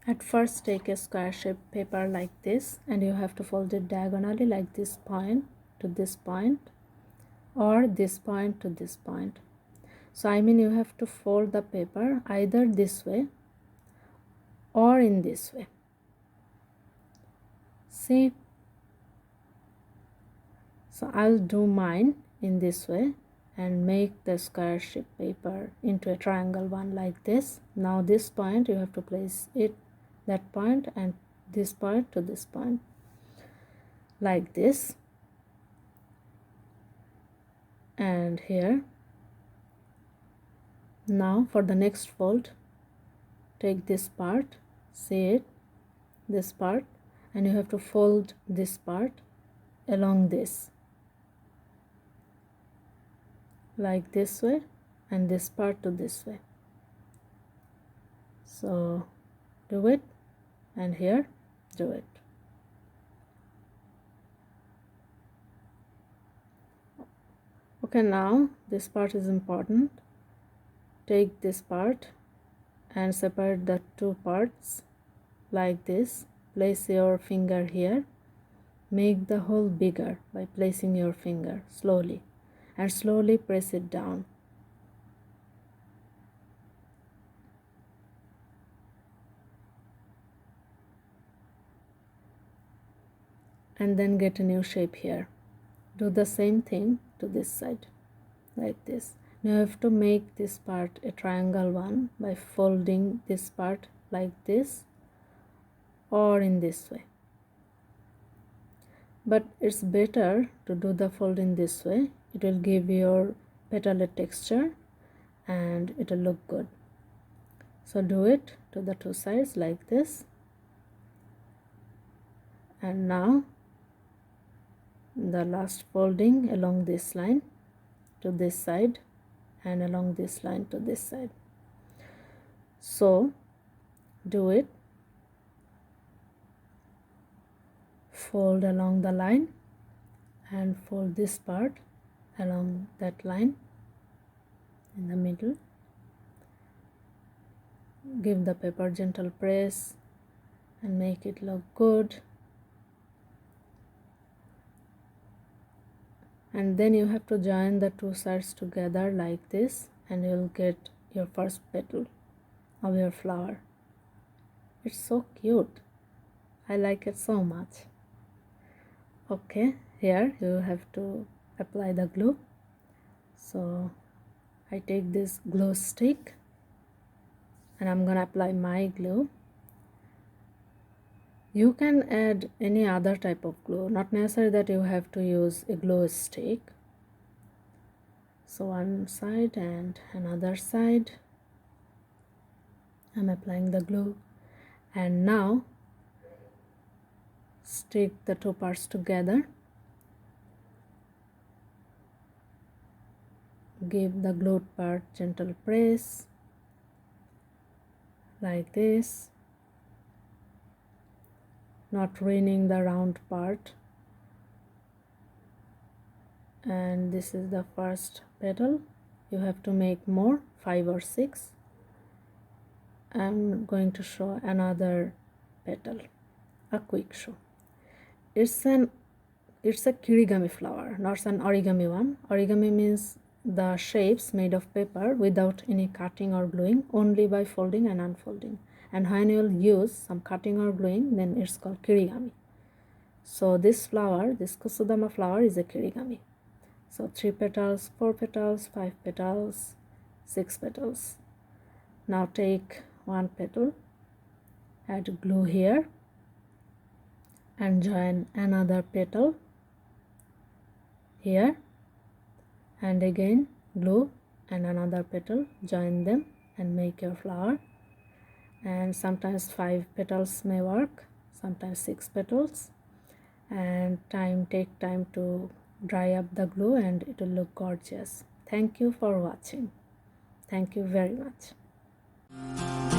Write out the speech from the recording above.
At first, take a square shaped paper like this, and you have to fold it diagonally like this point to this point, or this point to this point. So I mean you have to fold the paper either this way or in this way. See? So I'll do mine in this way and make the square shaped paper into a triangle one like this. Now this point you have to place it, that point, and this point to this point like this, and here. Now for the next fold, take this part, see it, this part, and you have to fold this part along this like this way, and this part to this way. So do it, and here do it. Okay, now this part is important. Take this part and separate the two parts like this. Place your finger here. Make the hole bigger by placing your finger slowly, and slowly press it down. And then get a new shape here. Do the same thing to this side like this. Now you have to make this part a triangle one by folding this part like this or in this way. But it's better to do the folding this way. It will give your petal a texture and it will look good. So do it to the two sides like this. And now the last folding along this line to this side and along this line to this side. So do it. Fold along the line and fold this part along that line in the middle. Give the paper gentle press and make it look good. And then you have to join the two sides together like this, and you'll get your first petal of your flower. It's so cute. I like it so much. Okay, here you have to apply the glue. So I take this glue stick and I'm gonna apply my glue. You can add any other type of glue, not necessary that you have to use a glue stick. So one side and another side, I'm applying the glue, and now stick the two parts together. Give the glued part gentle press like this, not ruining the round part. And this is the first petal. You have to make more, 5 or 6. I'm going to show another petal, a quick show. It's a Kirigami flower, not an origami one. Origami means the shapes made of paper without any cutting or gluing, only by folding and unfolding. And when you'll use some cutting or gluing, then it's called Kirigami. So this flower, this Kusudama flower, is a Kirigami. So 3 petals, 4 petals, 5 petals, 6 petals. Now take one petal, add glue here, and join another petal here, and again glue and another petal, join them and make your flower. And sometimes 5 petals may work, sometimes 6 petals, and take time to dry up the glue and it will look gorgeous. Thank you for watching. Thank you very much.